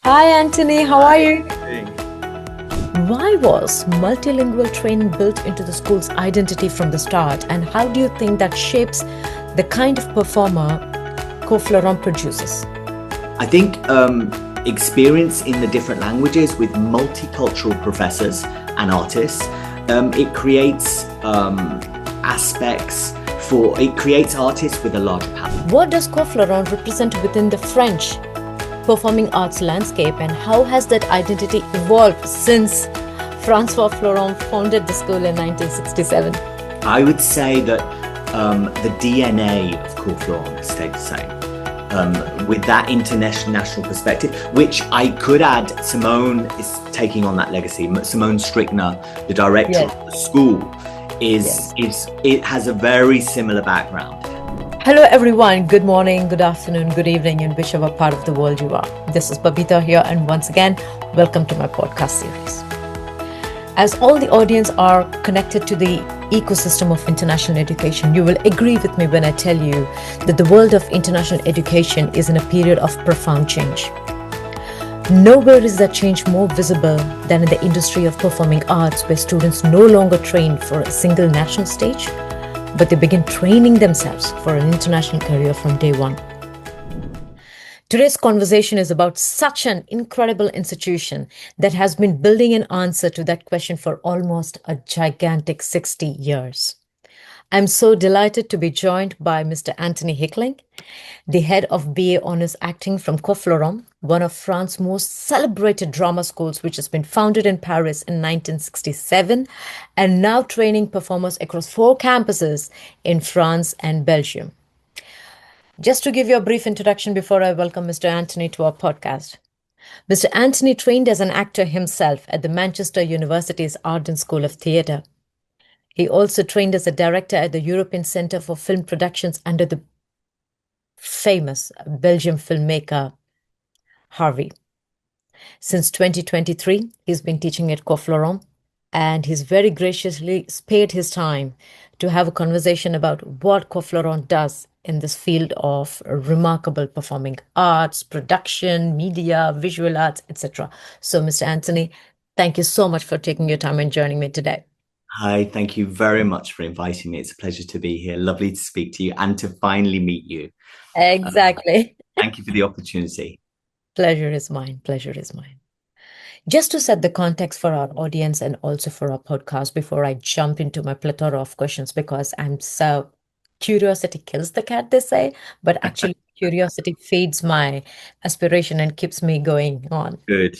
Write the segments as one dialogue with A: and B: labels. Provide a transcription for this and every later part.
A: Hi, Antony. How are you?
B: Doing?
A: Why was multilingual training built into the school's identity from the start? And how do you think that shapes the kind of performer Cours Florent produces?
B: I think experience in the different languages with multicultural professors and artists, it creates it creates artists with a larger palette.
A: What does Cours Florent represent within the French performing arts landscape, and how has that identity evolved since François Florent founded the school in 1967?
B: I would say that the DNA of Cours Florent has stayed the same. With that international perspective, which I could add, Simone is taking on that legacy. Simone Strickner, the director of the school, it has a very similar background.
A: Hello everyone, good morning, good afternoon, good evening in whichever part of the world you are. This is Babitha here, and once again, welcome to my podcast series. As all the audience are connected to the ecosystem of international education, you will agree with me when I tell you that the world of international education is in a period of profound change. Nowhere is that change more visible than in the industry of performing arts, where students no longer train for a single national stage, but they begin training themselves for an international career from day one. Today's conversation is about such an incredible institution that has been building an answer to that question for almost a gigantic 60 years. I'm so delighted to be joined by Mr. Antony Hickling, the head of BA Honours Acting from Cours Florent, one of France's most celebrated drama schools, which has been founded in Paris in 1967 and now training performers across 4 campuses in France and Belgium. Just to give you a brief introduction before I welcome Mr. Antony to our podcast. Mr. Antony trained as an actor himself at the Manchester University's Arden School of Theatre. He also trained as a director at the European Centre for Film Productions under the famous Belgian filmmaker Harvey. Since 2023, he's been teaching at Cours Florent, and he's very graciously spared his time to have a conversation about what Cours Florent does in this field of remarkable performing arts, production, media, visual arts, etc. So, Mr. Antony, thank you so much for taking your time and joining me today.
B: Hi, thank you very much for inviting me. It's a pleasure to be here. Lovely to speak to you and to finally meet you.
A: Exactly.
B: Thank you for the opportunity.
A: Pleasure is mine. Pleasure is mine. Just to set the context for our audience and also for our podcast before I jump into my plethora of questions, because I'm so curiosity kills the cat, they say, but actually curiosity feeds my aspiration and keeps me going on.
B: Good.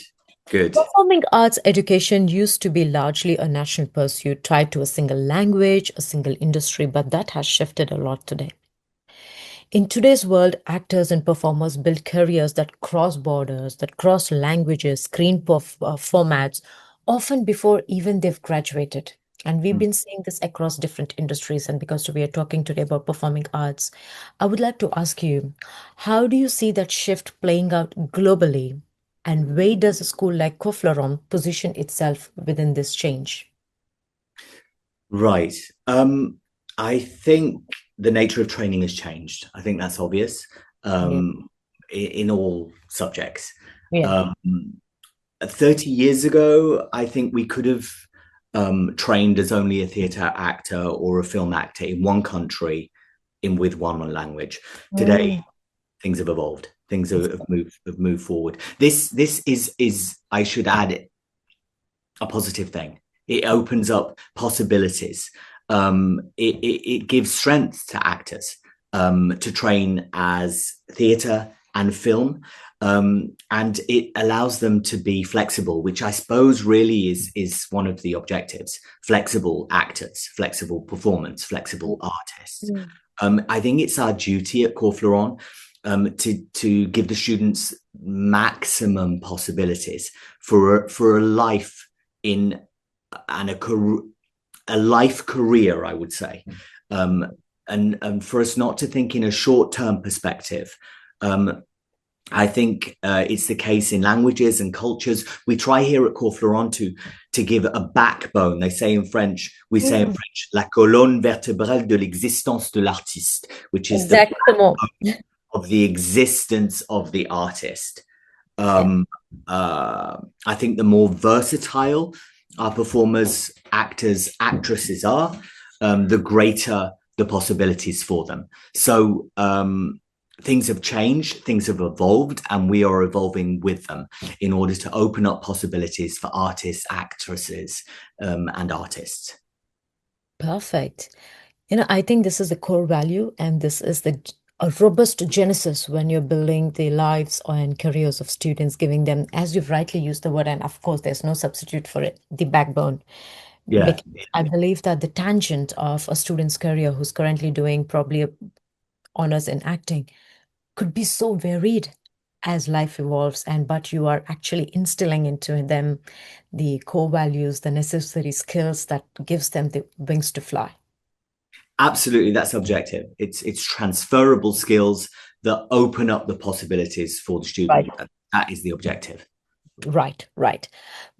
A: Performing arts education used to be largely a national pursuit tied to a single language, a single industry, but that has shifted a lot today. In today's world, actors and performers build careers that cross borders, that cross languages, screen formats, often before even they've graduated. And we've been seeing this across different industries. And because we are talking today about performing arts, I would like to ask you, how do you see that shift playing out globally? And where does a school like Cours Florent position itself within this change?
B: Right. I think the nature of training has changed. I think that's obvious in all subjects. 30 years ago, I think we could have trained as only a theatre actor or a film actor in one country with one language. Today, things have evolved. Things have moved forward. This is I should add, a positive thing. It opens up possibilities. It gives strength to actors to train as theatre and film, and it allows them to be flexible, which I suppose really is one of the objectives. Flexible actors, flexible performance, flexible artists. I think it's our duty at Cours Florent to give the students maximum possibilities for a life in and a life career, I would say, and for us not to think in a short-term perspective. I think it's the case in languages and cultures. We try here at Cours Florent to give a backbone. They say in French, say in French, la colonne vertébrale de l'existence de l'artiste, which is the backbone of the existence of the artist. I think the more versatile our performers, actors, actresses are, the greater the possibilities for them. So things have changed, things have evolved, and we are evolving with them in order to open up possibilities for artists, actresses, and artists.
A: Perfect. I think this is the core value, and this is a robust genesis when you're building the lives and careers of students, giving them, as you've rightly used the word, and of course, there's no substitute for it, the backbone.
B: Yeah.
A: Because I believe that the tangent of a student's career who's currently doing probably honors in acting could be so varied as life evolves, but you are actually instilling into them the core values, the necessary skills that gives them the wings to fly.
B: Absolutely, that's objective. It's transferable skills that open up the possibilities for the student.
A: Right.
B: That is the objective.
A: Right.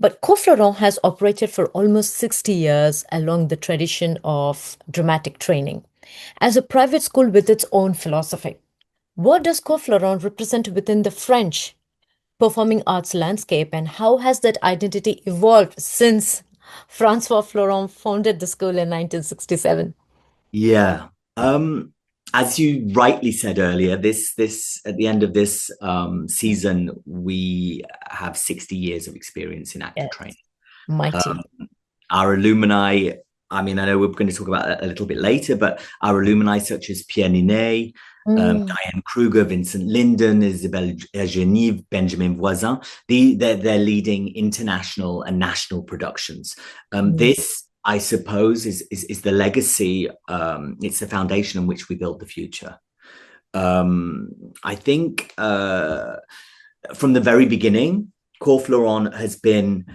A: But Cours Florent has operated for almost 60 years along the tradition of dramatic training. As a private school with its own philosophy, what does Cours Florent represent within the French performing arts landscape, and how has that identity evolved since Francois Florent founded the school in 1967?
B: Yeah. As you rightly said earlier, this at the end of this season, we have 60 years of experience in actor
A: Yes,
B: training.
A: mighty.
B: Our alumni, I mean, I know we're going to talk about that a little bit later, but our alumni such as Pierre Ninet, Diane Kruger, Vincent Linden, Isabelle Genive, Benjamin Voisin, they're leading international and national productions. This, I suppose, is the legacy. It's the foundation on which we build the future. I think from the very beginning, Cours Florent has been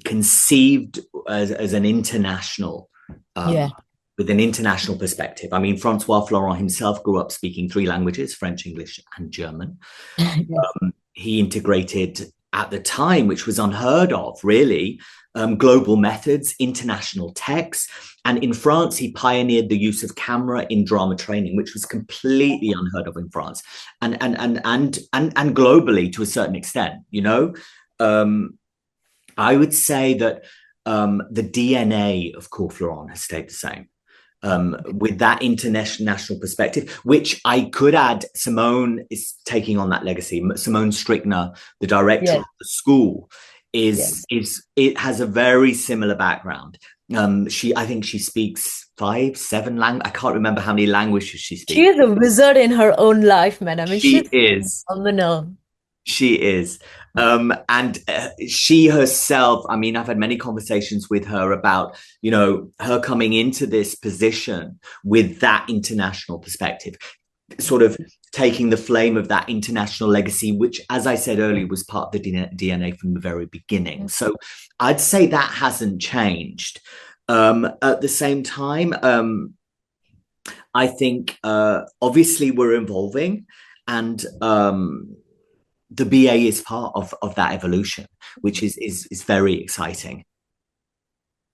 B: conceived as an international, with an international perspective. I mean, Francois Florent himself grew up speaking 3 languages, French, English, and German. He integrated at the time, which was unheard of, really, global methods, international texts. And in France, he pioneered the use of camera in drama training, which was completely unheard of in France and globally to a certain extent, I would say that the DNA of Cours Florent has stayed the same. With that international perspective, which I could add, Simone is taking on that legacy. Simone Strickner, the director of the school, it has a very similar background. I think she speaks 5, 7 languages. I can't remember how many languages she speaks.
A: She is a wizard in her own life, man. I mean,
B: she is
A: phenomenal.
B: She is. And she herself, I mean, I've had many conversations with her about, her coming into this position with that international perspective, sort of taking the flame of that international legacy, which, as I said earlier, was part of the DNA from the very beginning. So I'd say that hasn't changed. At the same time, I think, obviously, we're evolving, and the BA is part of that evolution, which is very exciting.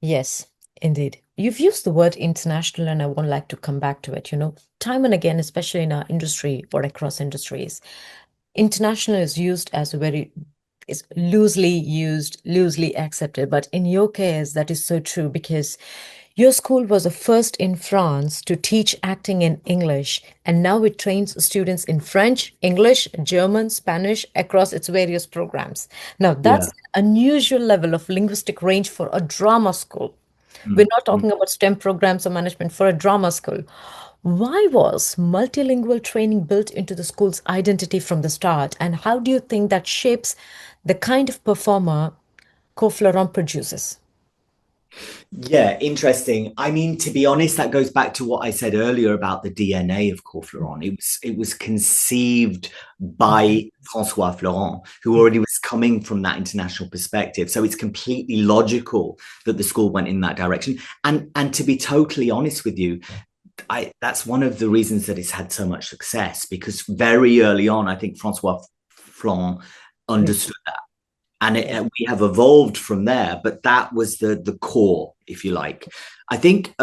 A: Yes, indeed. You've used the word international, and I would like to come back to it. Time and again, especially in our industry or across industries, international is used as is loosely used, loosely accepted. But in your case, that is so true, because your school was the first in France to teach acting in English, and now it trains students in French, English, German, Spanish across its various programs. Now, that's an unusual level of linguistic range for a drama school. We're not talking about STEM programs or management, for a drama school. Why was multilingual training built into the school's identity from the start, and how do you think that shapes the kind of performer Cours Florent produces?
B: Yeah, interesting. I mean, to be honest, that goes back to what I said earlier about the DNA of Cours Florent. It was conceived by Francois Florent, who already was coming from that international perspective. So it's completely logical that the school went in that direction. And to be totally honest with you, that's one of the reasons that it's had so much success, because very early on, I think Francois Florent understood that. And we have evolved from there, but that was the core, if you like. I think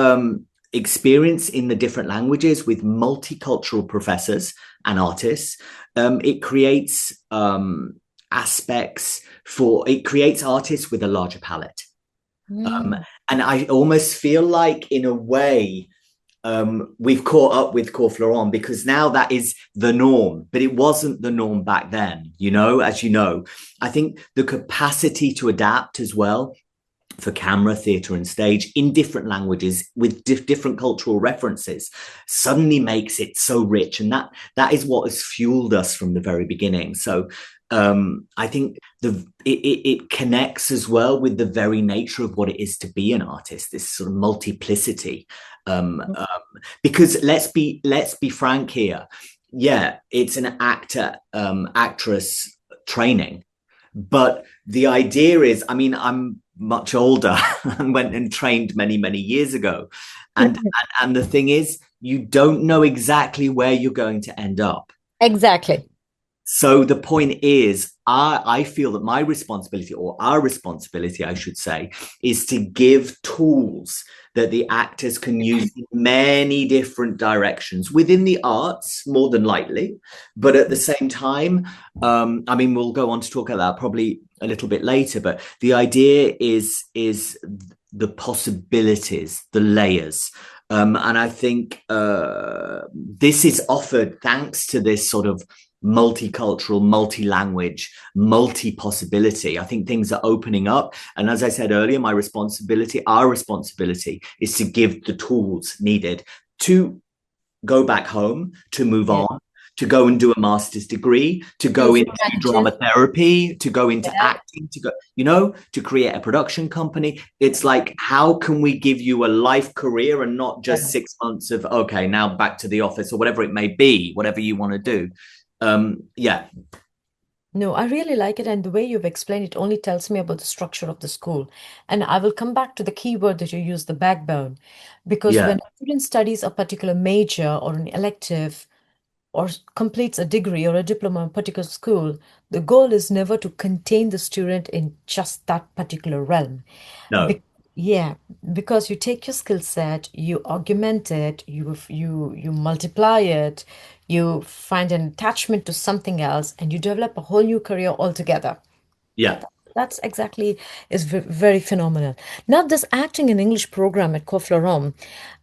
B: experience in the different languages with multicultural professors and artists, it creates aspects it creates artists with a larger palette.
A: Mm.
B: And I almost feel like, in a way, we've caught up with Cours Florent, because now that is the norm, but it wasn't the norm back then, as you know. I think the capacity to adapt as well, for camera, theatre and stage, in different languages with different cultural references, suddenly makes it so rich. And that is what has fueled us from the very beginning. So I think it connects as well with the very nature of what it is to be an artist, this sort of multiplicity. Because let's be frank here. Yeah, it's an actress training, but the idea is, I mean, I'm much older and went and trained many years ago, and the thing is, you don't know exactly where you're going to end up.
A: Exactly.
B: So the point is, I feel that my responsibility, or our responsibility, I should say, is to give tools that the actors can use in many different directions within the arts, more than likely. But at the same time, I mean, we'll go on to talk about that probably a little bit later. But the idea is the possibilities, the layers. And I think this is offered thanks to this sort of multicultural, multi-language, multi-possibility. I think things are opening up. And as I said earlier, our responsibility is to give the tools needed to go back home, to move on, to go and do a master's degree, to go into drama therapy, to go into acting, to go, to create a production company. It's like, how can we give you a life career and not just 6 months of, okay, now back to the office, or whatever it may be, whatever you want to do.
A: No, I really like it. And the way you've explained it only tells me about the structure of the school. And I will come back to the key word that you use, the backbone. Because when a student studies a particular major or an elective, or completes a degree or a diploma in a particular school, the goal is never to contain the student in just that particular realm.
B: No.
A: Because you take your skill set, you augment it, you multiply it, you find an attachment to something else, and you develop a whole new career altogether.
B: Yeah.
A: That's exactly is very phenomenal. Now, this acting in English program at Cours Florent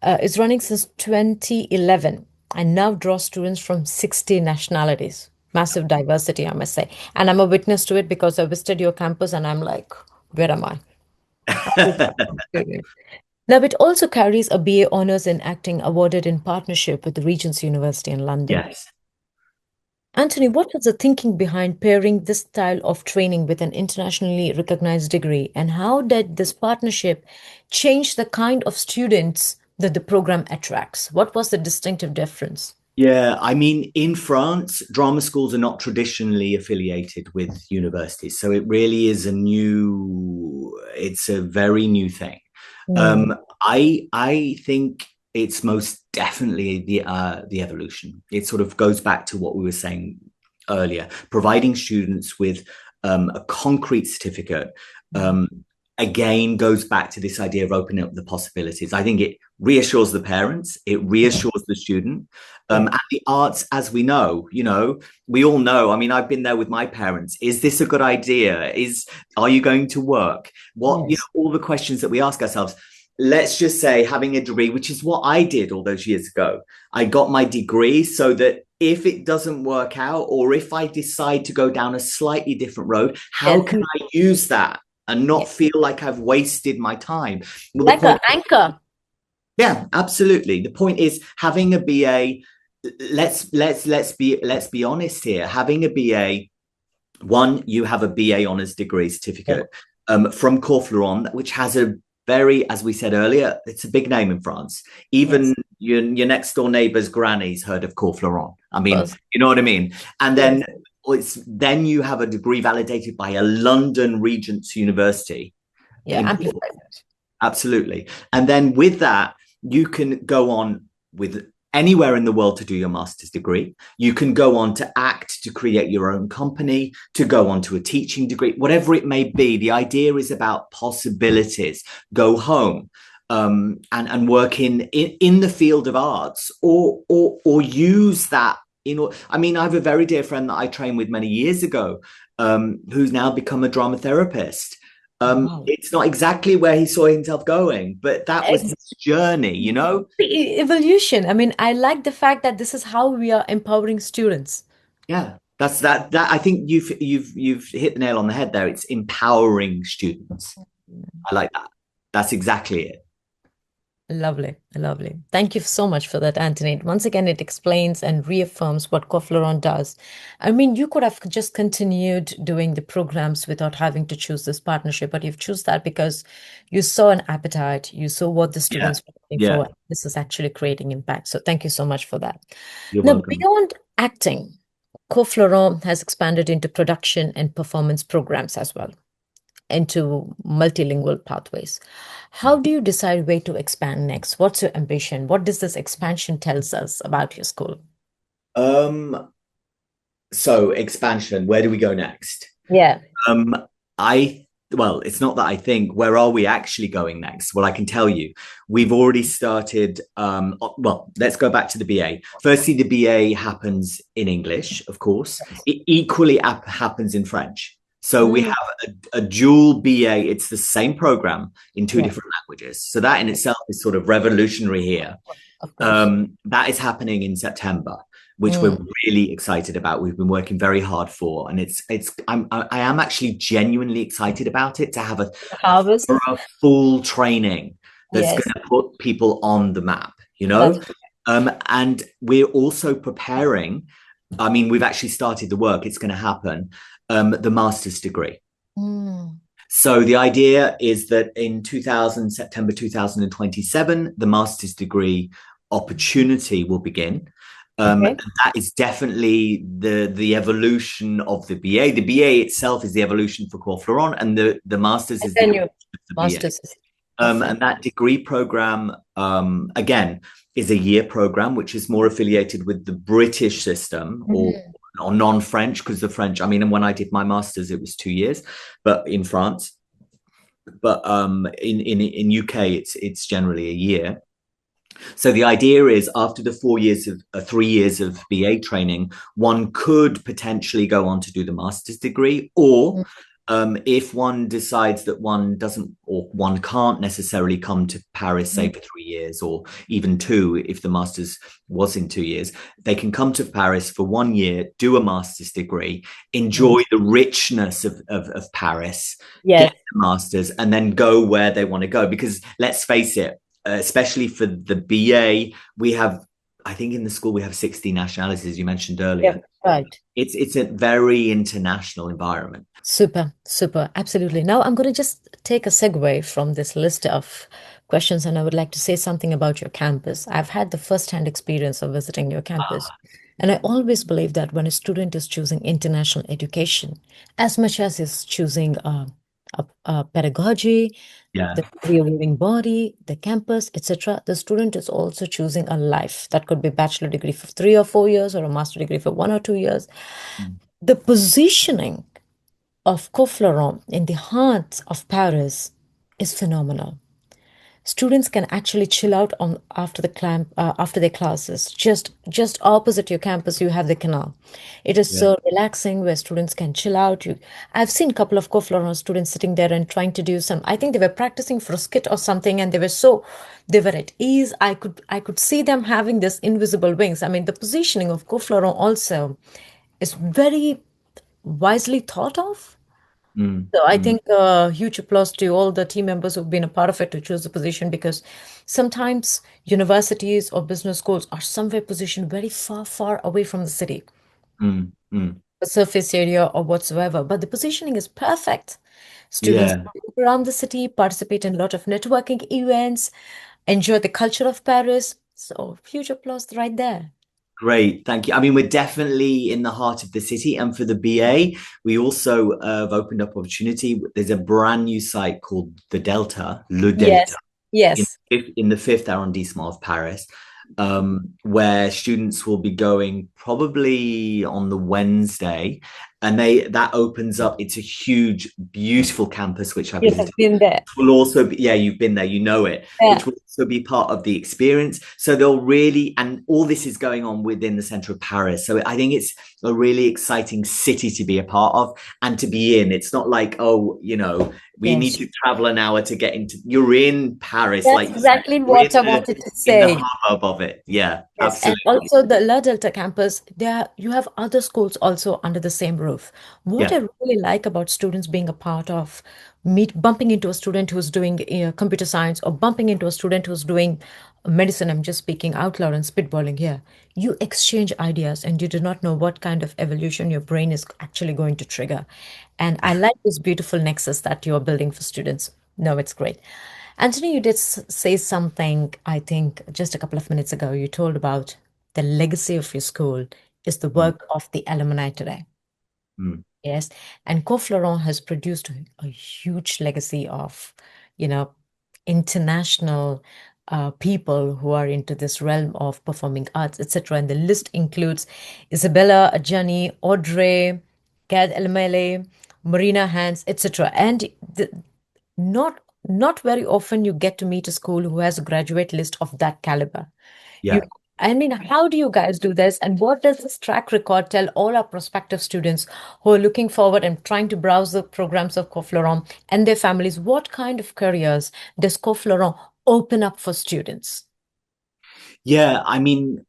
A: is running since 2011 and now draws students from 60 nationalities. Massive diversity, I must say. And I'm a witness to it because I visited your campus and I'm like, where am I? Now, it also carries a BA Honours in Acting awarded in partnership with the Regent's University in London.
B: Yes.
A: Antony, what was the thinking behind pairing this style of training with an internationally recognized degree? And how did this partnership change the kind of students that the program attracts? What was the distinctive difference?
B: Yeah, I mean, in France, drama schools are not traditionally affiliated with universities. So it really is it's a very new thing. I think it's most definitely the evolution. It sort of goes back to what we were saying earlier, providing students with a concrete certificate. Again, goes back to this idea of opening up the possibilities. I think it reassures the parents, it reassures the student. And the arts, as we know, we all know, I mean, I've been there with my parents. Is this a good idea? Are you going to work? All the questions that we ask ourselves. Let's just say having a degree, which is what I did all those years ago. I got my degree so that if it doesn't work out, or if I decide to go down a slightly different road, how can I use that and not feel like I've wasted my time? Well,
A: like an anchor.
B: Yeah, absolutely. The point is, having a BA, let's be honest here. Having a BA, one, you have a BA honours degree certificate from Cours Florent, which has a very, as we said earlier, it's a big name in France. Even your next door neighbour's granny's heard of Cours Florent. I mean, you know what I mean? And then you have a degree validated by a London Regent's University.
A: Yeah,
B: absolutely. And then with that, you can go on with anywhere in the world to do your master's degree. You can go on to act, to create your own company, to go on to a teaching degree, whatever it may be. The idea is about possibilities. Go home and work in the field of arts, or use that. I mean, I have a very dear friend that I trained with many years ago. who's now become a drama therapist.
A: Wow.
B: It's not exactly where he saw himself going, but that was his journey, you know?
A: Evolution. I mean, I like the fact that this is how we are empowering students.
B: Yeah, that's that. That I think you've hit the nail on the head there. It's empowering students. I like that. That's exactly it.
A: Lovely, lovely. Thank you so much for that, Anthony. Once again, it explains and reaffirms what Cours Florent does. I mean, you could have just continued doing the programs without having to choose this partnership, but you've choose that because you saw an appetite, you saw what the
B: Yeah,
A: students were looking
B: yeah.
A: for. This is actually creating impact. So thank you so much for that.
B: You're
A: Now,
B: welcome.
A: beyond acting, Cours Florent has expanded into production and performance programs as well, into multilingual pathways. How do you decide where to expand next? What's your ambition? What does this expansion tells us about your school?
B: So expansion, where do we go next?
A: Yeah.
B: Um, I well, it's not that I think, where are we actually going next? Well, I can tell you, we've already started. Well, let's go back to the BA. Firstly, the BA happens in English, of course. It equally happens in French. So we have a dual BA. It's the same program in two different languages. So that in itself is sort of revolutionary here.
A: Of course.
B: That is happening in September, which we're really excited about. We've been working very hard for, and I am actually genuinely excited about it, to have
A: Harvest.
B: a full training that's
A: Yes.
B: going to put people on the map, you know. And we're also preparing. I mean, we've actually started the work. It's going to happen. The master's degree. So the idea is that in September 2027, the master's degree opportunity will begin. That is definitely the evolution of the BA. The BA itself is the evolution for Cours Florent, and the master's is the evolution of the
A: Masters.
B: BA. And that degree program, again, is a year program, which is more affiliated with the British system, or non-French, because the French, I mean, when I did my master's, it was 2 years, but in France. But in UK, it's generally a year. So the idea is, after the 3 years of BA training, one could potentially go on to do the master's degree, or if one decides that one doesn't, or one can't necessarily come to Paris, say for 3 years, or even 2, if the master's was in 2 years, they can come to Paris for 1 year, do a master's degree, enjoy the richness of Paris, get the master's, and then go where they want to go. Because let's face it, especially for the BA, we have, I think in the school we have 60 nationalities, you mentioned earlier.
A: Yeah, right.
B: It's a very international environment.
A: Super, super, absolutely. Now I'm going to just take a segue from this list of questions, and I would like to say something about your campus. I've had the first-hand experience of visiting your campus, and I always believe that when a student is choosing international education, as much as is choosing pedagogy, the career-moving body, the campus, etc., the student is also choosing a life. That could be a bachelor degree for 3 or 4 years, or a master degree for 1 or 2 years. The positioning of Cours Florent in the heart of Paris is phenomenal. Students can actually chill out after their classes. Just opposite your campus, you have the canal. It is so relaxing, where students can chill out. I've seen a couple of Cours Florent students sitting there and trying to do some. I think they were practicing for a skit or something, and they were at ease. I could see them having this invisible wings. I mean, the positioning of Cours Florent also is very wisely thought of. So I think huge applause to all the team members who've been a part of it to choose the position, because sometimes universities or business schools are somewhere positioned very far, far away from the city, the surface area or whatsoever. But the positioning is perfect. Students move around the city, participate in a lot of networking events, enjoy the culture of Paris. So huge applause right there.
B: Great, thank you. I mean, we're definitely in the heart of the city, and for the BA, we also have opened up opportunity. There's a brand new site called the Delta, Le Delta, in the 5th arrondissement of Paris, where students will be going probably on the Wednesday, and that opens up. It's a huge, beautiful campus which I
A: Yes,
B: visited.
A: I've been there.
B: Will also be, yeah, you've been there, you know it,
A: Yeah.
B: which will also be part of the experience. So they'll really, and all this is going on within the center of Paris. So I think it's a really exciting city to be a part of and to be in. It's not like, oh, you know, we
A: Yes.
B: need to travel an hour to get into, you're in Paris.
A: That's
B: like
A: exactly what I wanted to
B: in the
A: say.
B: hubbub of it. Yeah,
A: Yes, and
B: absolutely.
A: also the La Delta campus, there you have other schools also under the same roof. What
B: Yeah,
A: I really like about students being a part of bumping into a student who's doing computer science or bumping into a student who's doing medicine. I'm just speaking out loud and spitballing here. You exchange ideas and you do not know what kind of evolution your brain is actually going to trigger. And I like this beautiful nexus that you're building for students. No, it's great. Anthony, you did say something, I think, just a couple of minutes ago. You told about the legacy of your school is the
B: mm,
A: work of the alumni today.
B: mm,
A: Yes. And Cours Florent has produced a huge legacy of, you know, international people who are into this realm of performing arts, etc. And the list includes Isabella Adjani, Audrey, Gad Elmaleh, Marina Hans, etc. And not not very often you get to meet a school who has a graduate list of that caliber. You,
B: yeah.
A: I mean, how do you guys do this? And what does this track record tell all our prospective students who are looking forward and trying to browse the programs of Cours Florent and their families? What kind of careers does Cours Florent open up for students?
B: Yeah, I mean,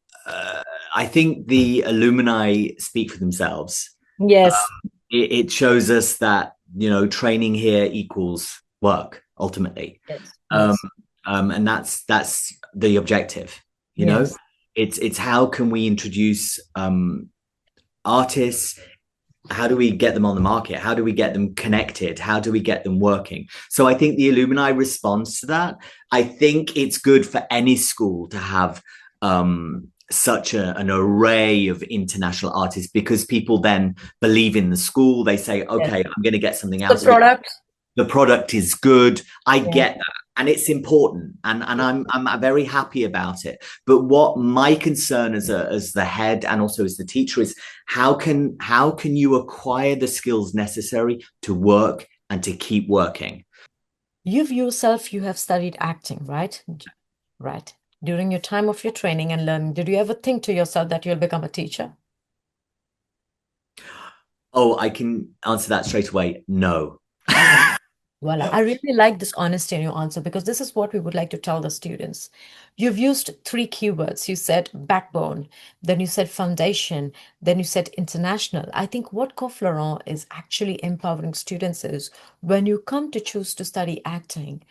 B: I think the alumni speak for themselves.
A: Yes.
B: It shows us that, you know, training here equals work ultimately.
A: Yes.
B: Um,
A: Yes.
B: and that's the objective, you know.
A: Yes.
B: It's how can we introduce artists, how do we get them on the market, how do we get them connected, how do we get them working? So I think the alumni responds to that. I think it's good for any school to have such an array of international artists, because people then believe in the school. They say,
A: Yes.
B: okay, I'm going to get something
A: The
B: out of it.
A: product.
B: The product is good. I
A: Yeah.
B: get that. And it's important. And I'm very happy about it. But what my concern as the head and also as the teacher is, how can you acquire the skills necessary to work and to keep working?
A: You have studied acting, right? Right. During your time of your training and learning, did you ever think to yourself that you'll become a teacher?
B: Oh, I can answer that straight away. No.
A: Well, I really like this honesty in your answer, because this is what we would like to tell the students. You've used three keywords. You said backbone, then you said foundation, then you said international. I think what Cours Florent is actually empowering students is, when you come to choose to study acting,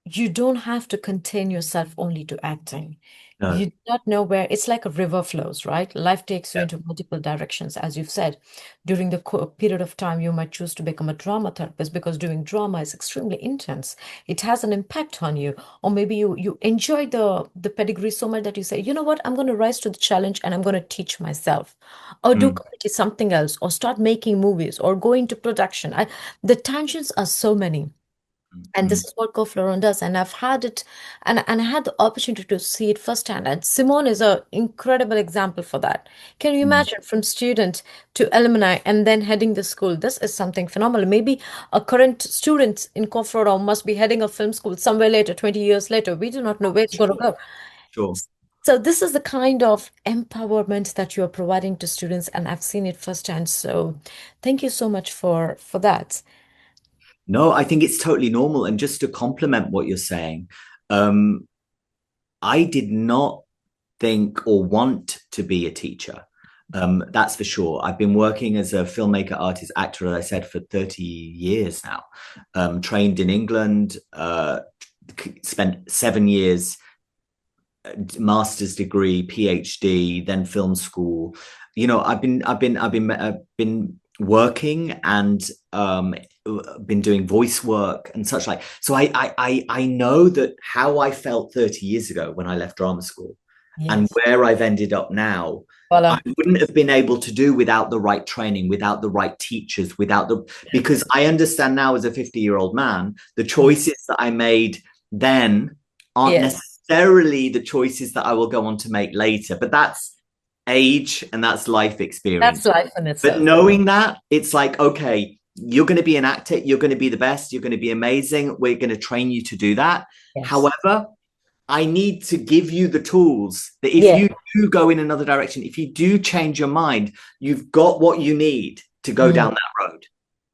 A: you don't have to contain yourself only to acting.
B: No.
A: You do not know where it's like a river flows, right? Life takes you into multiple directions. As you've said, during the period of time, you might choose to become a drama therapist because doing drama is extremely intense. It has an impact on you. Or maybe you enjoy the pedigree so much that you say, you know what, I'm going to rise to the challenge and I'm going to teach myself. Or do something else, or start making movies, or go into production. The tangents are so many. And this is what Cours Florent does. And I've had it, and I had the opportunity to see it firsthand. And Simone is an incredible example for that. Can you imagine, from student to alumni and then heading the school? This is something phenomenal. Maybe a current student in Cours Florent must be heading a film school somewhere later, 20 years later. We do not know where it's going to go.
B: Sure.
A: So this is the kind of empowerment that you are providing to students, and I've seen it firsthand. So thank you so much for that.
B: No, I think it's totally normal. And just to complement what you're saying, I did not think or want to be a teacher. That's for sure. I've been working as a filmmaker, artist, actor, as I said, for 30 years now. Trained in England, spent 7 years, master's degree, PhD, then film school. You know, I've been working and been doing voice work and such like. So I know that how I felt 30 years ago when I left drama school, and where I've ended up now,
A: Voila.
B: I wouldn't have been able to do without the right training, without the right teachers, because I understand now as a 50-year-old man, the choices that I made then aren't necessarily the choices that I will go on to make later. But that's age and that's life experience.
A: That's life in
B: But
A: itself.
B: knowing that, it's like, okay, you're going to be an actor, you're going to be the best, you're going to be amazing. We're going to train you to do that.
A: Yes.
B: However, I need to give you the tools that if you do go in another direction, if you do change your mind, you've got what you need to go down that road.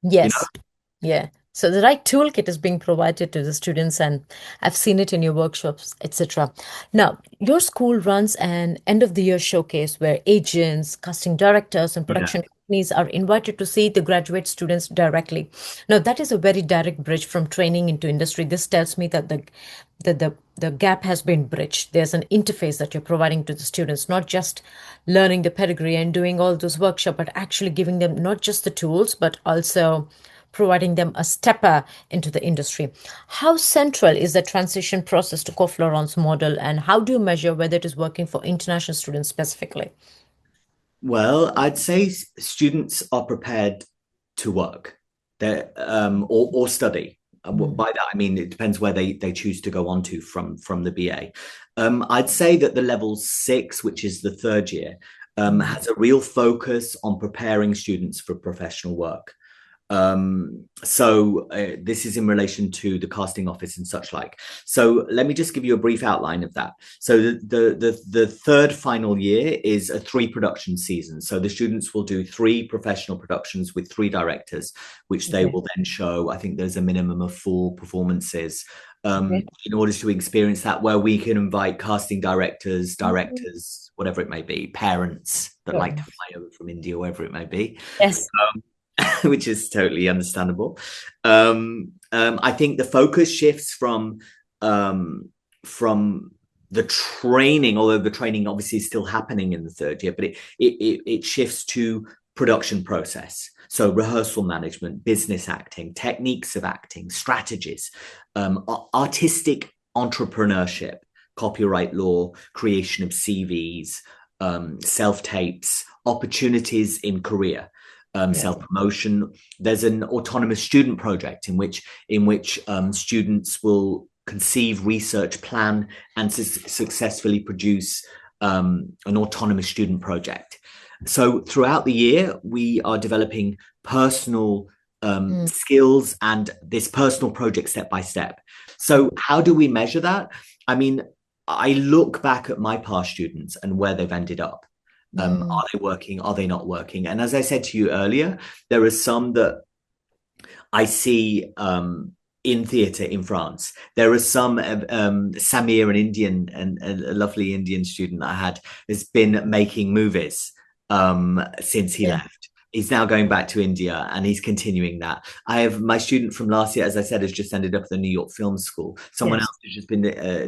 A: Yes.
B: You know?
A: Yeah. So the right toolkit is being provided to the students, and I've seen it in your workshops, etc. Now, your school runs an end of the year showcase where agents, casting directors, and production companies are invited to see the graduate students directly. Now, that is a very direct bridge from training into industry. This tells me that the gap has been bridged. There's an interface that you're providing to the students, not just learning the pedigree and doing all those workshops, but actually giving them not just the tools, but also providing them a stepper into the industry. How central is the transition process to Cours Florent's model, and how do you measure whether it is working for international students specifically?
B: Well, I'd say students are prepared to work or study. By that, I mean, it depends where they choose to go on to from the BA. I'd say that the level 6, which is the third year, has a real focus on preparing students for professional work. This is in relation to the casting office and such like. So let me just give you a brief outline of that. So the third final year is a 3 production season. So the students will do 3 professional productions with 3 directors, which they will then show. I think there's a minimum of 4 performances in order to experience that, where we can invite casting directors, whatever it may be, parents that like to fly over from India, wherever it may be.
A: Yes.
B: Which is totally understandable. I think the focus shifts from the training, although the training obviously is still happening in the third year, but it shifts to production process. So rehearsal management, business acting, techniques of acting, strategies, artistic entrepreneurship, copyright law, creation of CVs, self-tapes, opportunities in career. Self-promotion. There's an autonomous student project in which students will conceive, research, plan, and successfully produce an autonomous student project. So throughout the year, we are developing personal skills and this personal project step by step. So how do we measure that? I mean, I look back at my past students and where they've ended up. Are they working? Are they not working? And as I said to you earlier, there are some that I see in theatre in France. There are some, Samir, an Indian, and a lovely Indian student I had, has been making movies since he left. He's now going back to India and he's continuing that. I have my student from last year, as I said, has just ended up at the New York Film School. Someone else has just been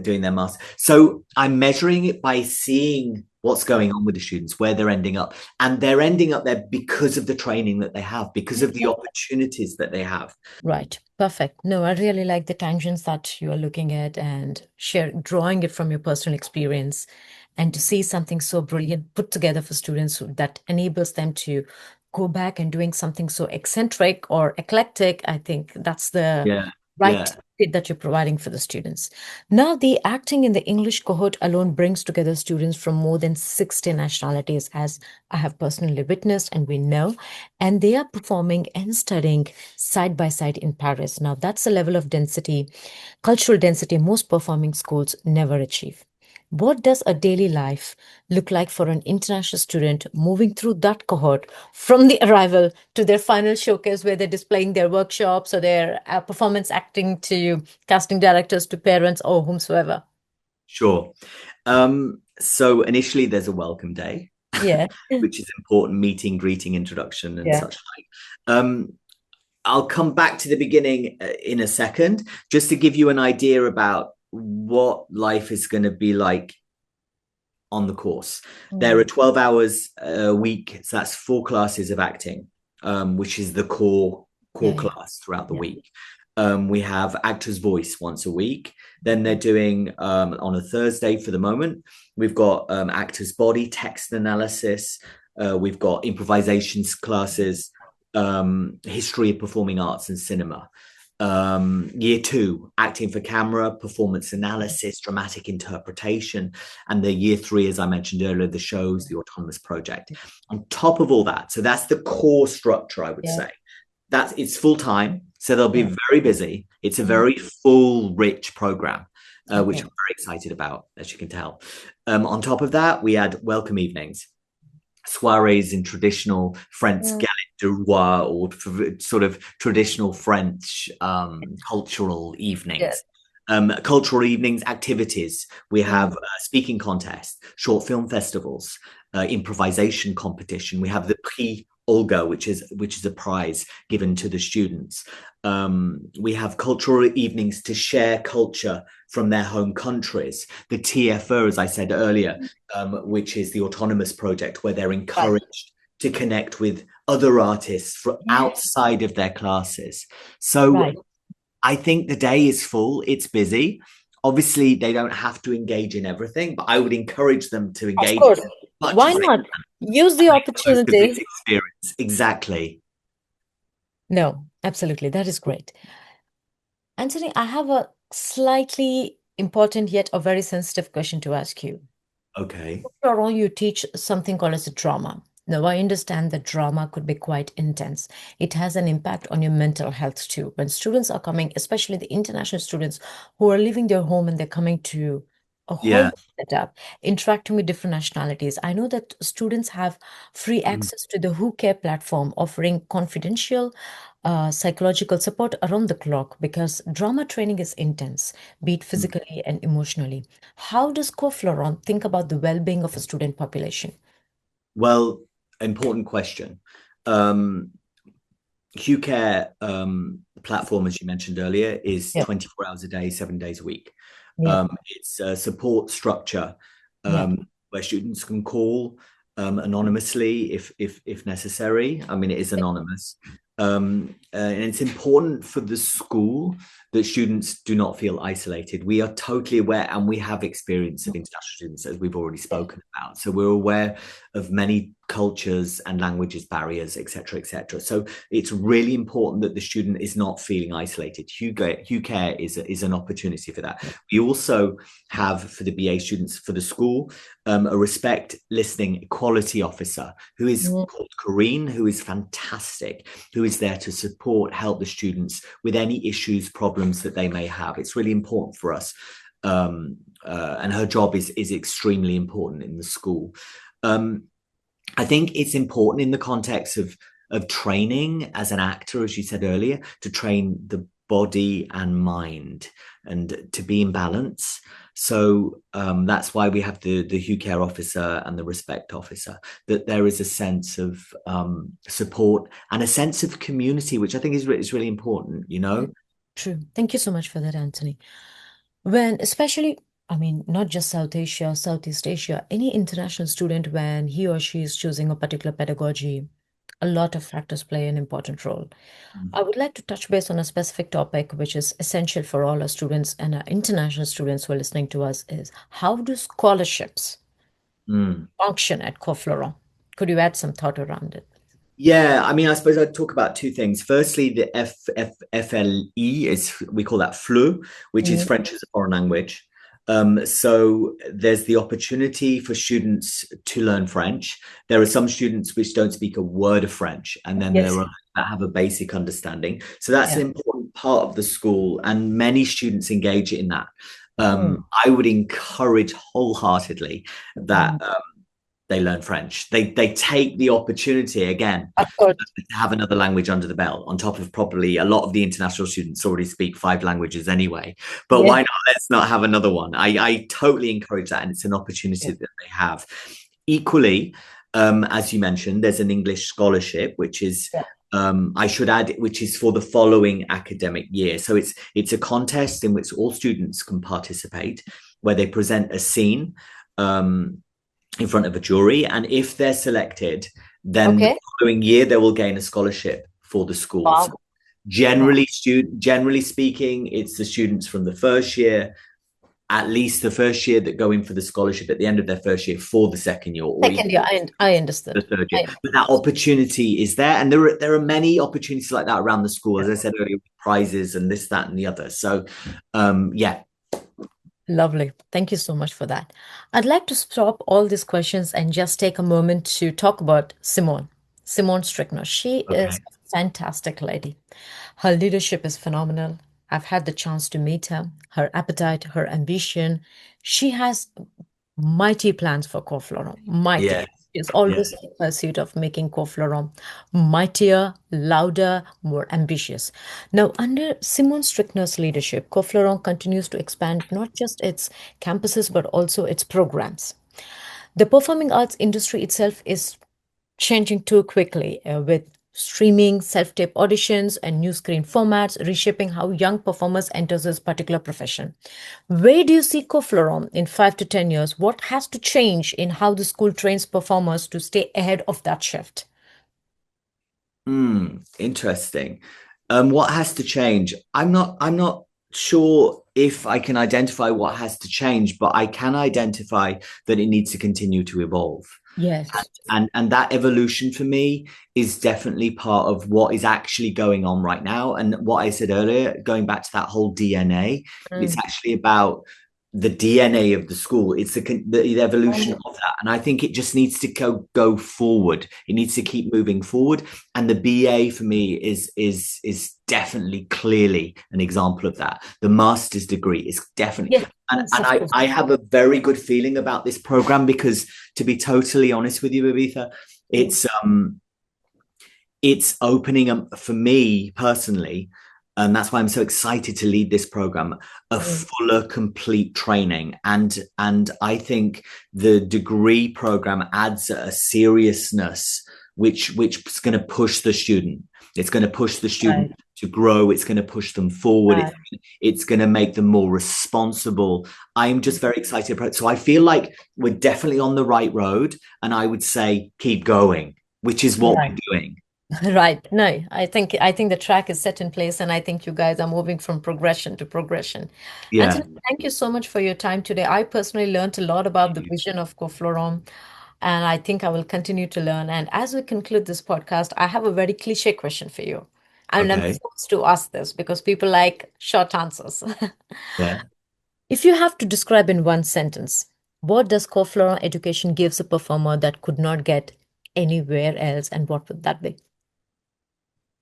B: doing their master. So I'm measuring it by seeing what's going on with the students, where they're ending up. And they're ending up there because of the training that they have, because of the opportunities that they have.
A: Right. Perfect. No, I really like the tangents that you are looking at and drawing it from your personal experience, and to see something so brilliant put together for students that enables them to go back and doing something so eccentric or eclectic. I think that's the right fit that you're providing for the students. Now, the acting in the English cohort alone brings together students from more than 60 nationalities, as I have personally witnessed and we know, and they are performing and studying side by side in Paris. Now, that's a level of density, cultural density, most performing schools never achieve. What does a daily life look like for an international student moving through that cohort from the arrival to their final showcase, where they're displaying their workshops or their performance acting to casting directors, to parents, or whomsoever?
B: Sure. So initially there's a welcome day, which is important, meeting, greeting, introduction, and such like. I'll come back to the beginning in a second, just to give you an idea about what life is going to be like on the course. There are 12 hours a week, so that's 4 classes of acting, which is the core class throughout the week. We have actor's voice once a week. Then they're doing on a Thursday for the moment, we've got actor's body, text analysis, we've got improvisations classes, history of performing arts and cinema. Year 2, acting for camera, performance analysis, dramatic interpretation, and the year 3, as I mentioned earlier, the shows, the autonomous project. On top of all that, so that's the core structure, I would say. It's full time, so they'll be very busy. It's a very full, rich program, which I'm very excited about, as you can tell. On top of that, we had welcome evenings, soirees in traditional French galette de roi, or sort of traditional French cultural evenings. Cultural evenings, activities. We have speaking contests, short film festivals, improvisation competition. We have the Prix Olga, which is a prize given to the students. We have cultural evenings to share culture from their home countries. The TFE, as I said earlier, which is the autonomous project, where they're encouraged to connect with other artists from outside of their classes. So I think the day is full. It's busy. Obviously, they don't have to engage in everything, but I would encourage them to engage.
A: Of course. Why not? Use the opportunity.
B: Experience. Exactly.
A: No, absolutely. That is great. Antony, I have a slightly important yet a very sensitive question to ask you.
B: Okay.
A: Florent, you teach something called as a drama. Now, I understand that drama could be quite intense. It has an impact on your mental health too. When students are coming, especially the international students who are leaving their home and they're coming to a home setup, interacting with different nationalities. I know that students have free access to the Who Care platform, offering confidential psychological support around the clock, because drama training is intense, be it physically and emotionally. How does Cours Florent think about the well-being of a student population?
B: Well, important question. Who Care platform, as you mentioned earlier, is 24 hours a day, 7 days a week. It's a support structure where students can call anonymously if necessary. I mean, it is anonymous. And it's important for the school that students do not feel isolated. We are totally aware, and we have experience of international students, as we've already spoken about. So we're aware of many cultures and languages barriers, etc., etc. So it's really important that the student is not feeling isolated. Who Care is an opportunity for that. We also have, for the BA students for the school, a respect listening equality officer who is called Corinne, who is fantastic, who is there to support, help the students with any issues, problems that they may have. It's really important for us. And her job is extremely important in the school. I think it's important in the context of training as an actor, as you said earlier, to train the body and mind and to be in balance. So that's why we have the Who Care officer and the respect officer, that there is a sense of support and a sense of community, which I think is really important, you know?
A: True. Thank you so much for that, Antony. When especially, I mean, not just South Asia, Southeast Asia, any international student, when he or she is choosing a particular pedagogy, a lot of factors play an important role. I would like to touch base on a specific topic, which is essential for all our students and our international students who are listening to us, is how do scholarships function at Cours Florent? Could you add some thought around it?
B: Yeah, I mean, I suppose I'd talk about two things. Firstly, the FLE is, we call that FLE, which is French as a foreign language. So there's the opportunity for students to learn French. There are some students which don't speak a word of French, and then there are that have a basic understanding. So that's an important part of the school, and many students engage in that. I would encourage wholeheartedly that they learn French. They take the opportunity again to have another language under the belt, on top of probably a lot of the international students already speak 5 languages anyway. But why not? Let's not have another one. I totally encourage that, and it's an opportunity that they have. Equally, as you mentioned, there's an English scholarship, which is I should add, which is for the following academic year. So it's a contest in which all students can participate, where they present a scene in front of a jury, and if they're selected, then the following year they will gain a scholarship for the school. So generally speaking, it's the students from the first year at least the first year that go in for the scholarship at the end of their first year for the second year, or even
A: Second year, I
B: the
A: understood.
B: third year. But that opportunity is there, and there are many opportunities like that around the school, as I said earlier, prizes and this, that, and the other. So, yeah.
A: Lovely. Thank you so much for that. I'd like to stop all these questions and just take a moment to talk about Simone Strickner. She is
B: Okay.
A: a fantastic lady. Her leadership is phenomenal. I've had the chance to meet her, her appetite, her ambition. She has mighty plans for Cours Florent,
B: Yeah.
A: mighty. She's
B: Yeah.
A: always in pursuit of making Cours Florent mightier, louder, more ambitious. Now, under Simone Strickner's leadership, Cours Florent continues to expand not just its campuses, but also its programs. The performing arts industry itself is changing too quickly with streaming, self-tape auditions, and new screen formats, reshaping how young performers enter this particular profession. Where do you see Coflorom in 5 to 10 years? What has to change in how the school trains performers to stay ahead of that shift?
B: Interesting. What has to change? I'm not sure if I can identify what has to change, but I can identify that it needs to continue to evolve.
A: Yes.
B: And that evolution for me is definitely part of what is actually going on right now. And what I said earlier, going back to that whole DNA, it's
A: Mm.
B: actually about the DNA of the school. It's the evolution of that, and I think it just needs to go forward. It needs to keep moving forward, and the BA for me is definitely clearly an example of that. The master's degree is definitely,
A: Yes,
B: and
A: yes, of course.
B: I have a very good feeling about this program because, to be totally honest with you, Babitha, it's opening up for me personally, and that's why I'm so excited to lead this program, a
A: Mm.
B: fuller complete training. And I think the degree program adds a seriousness which is going to push the student. It's going to push the student
A: Right,
B: to grow. It's going to push them forward.
A: right.
B: It's going to make them more responsible. I'm just very excited about it. So I feel like we're definitely on the right road, and I would say keep going, which is what
A: Right.
B: we're doing.
A: Right. No, I think the track is set in place, and I think you guys are moving from progression to progression.
B: Yeah.
A: Anthony, thank you so much for your time today. I personally learned a lot about the vision of Coflorum, and I think I will continue to learn. And as we conclude this podcast, I have a very cliche question for you. And I'm
B: Okay.
A: forced to ask this because people like short answers.
B: Yeah.
A: If you have to describe in one sentence, what does Coflorum education gives a performer that could not get anywhere else, and what would that be?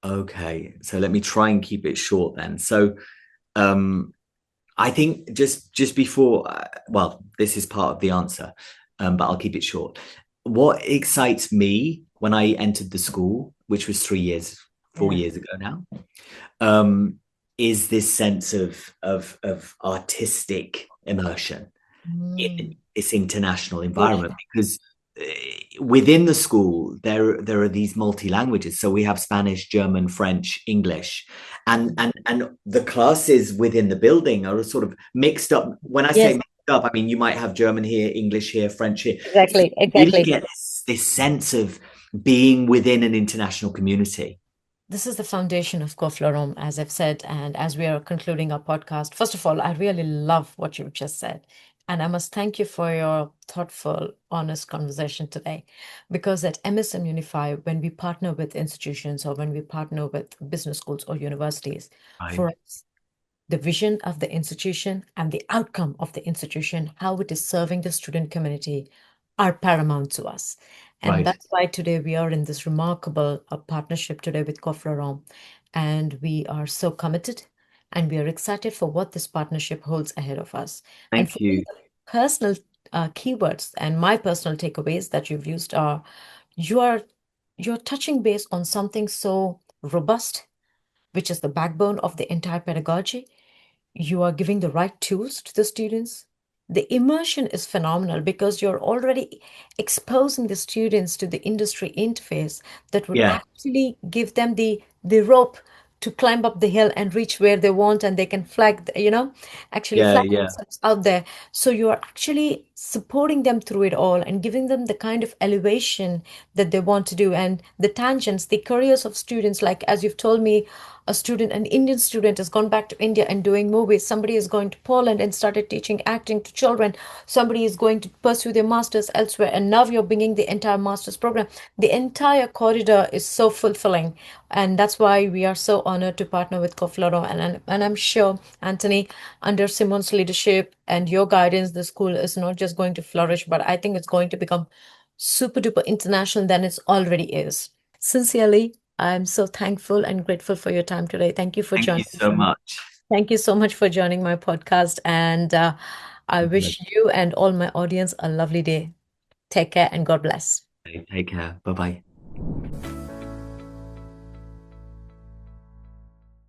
B: Okay. So let me try and keep it short then. So um I think just before well, this is part of the answer, but I'll keep it short. What excites me when I entered the school, which was 3 years, four
A: Yeah.
B: years ago now, um, is this sense of artistic immersion
A: Mm.
B: in this international environment, because within the school there are these multi languages. So we have Spanish, German, French, English, and the classes within the building are sort of mixed up. When I say
A: Yes,
B: mixed up, I mean you might have German here, English here, French here. So
A: exactly,
B: you really
A: exactly.
B: get this sense of being within an international community.
A: This is the foundation of Coflorum, as I've said, and as we are concluding our podcast. First of all, I really love what you've just said. And I must thank you for your thoughtful, honest conversation today. Because at MSM Unify, when we partner with institutions or when we partner with business schools or universities,
B: Right.
A: for us, the vision of the institution and the outcome of the institution, how it is serving the student community, are paramount to us. And
B: Right.
A: that's why today we are in this remarkable partnership today with Cofloron. And we are so committed and we are excited for what this partnership holds ahead of us. And
B: Thank
A: for me,
B: you.
A: the personal keywords and my personal takeaways that you've used are you are you're touching base on something so robust, which is the backbone of the entire pedagogy. You are giving the right tools to the students. The immersion is phenomenal because you're already exposing the students to the industry interface that would
B: Yeah.
A: actually give them the rope to climb up the hill and reach where they want, and they can actually
B: Yeah.
A: flag
B: Yeah.
A: themselves out there. So you are actually supporting them through it all and giving them the kind of elevation that they want to do, and the tangents, the careers of students. Like, as you've told me, an Indian student has gone back to India and doing movies. Somebody is going to Poland and started teaching acting to children. Somebody is going to pursue their masters elsewhere. And now you're bringing the entire master's program. The entire corridor is so fulfilling. And that's why we are so honored to partner with Cours Florent. And I'm sure, Antony, under Simon's leadership and your guidance, the school is not just going to flourish, but I think it's going to become super duper international than it already is. Sincerely, I'm so thankful and grateful for your time today. Thank you for
B: Thank you
A: joining
B: so
A: me.
B: much.
A: Thank you so much for joining my podcast. And I wish you and all my audience a lovely day. Take care and God bless.
B: Take care. Bye bye.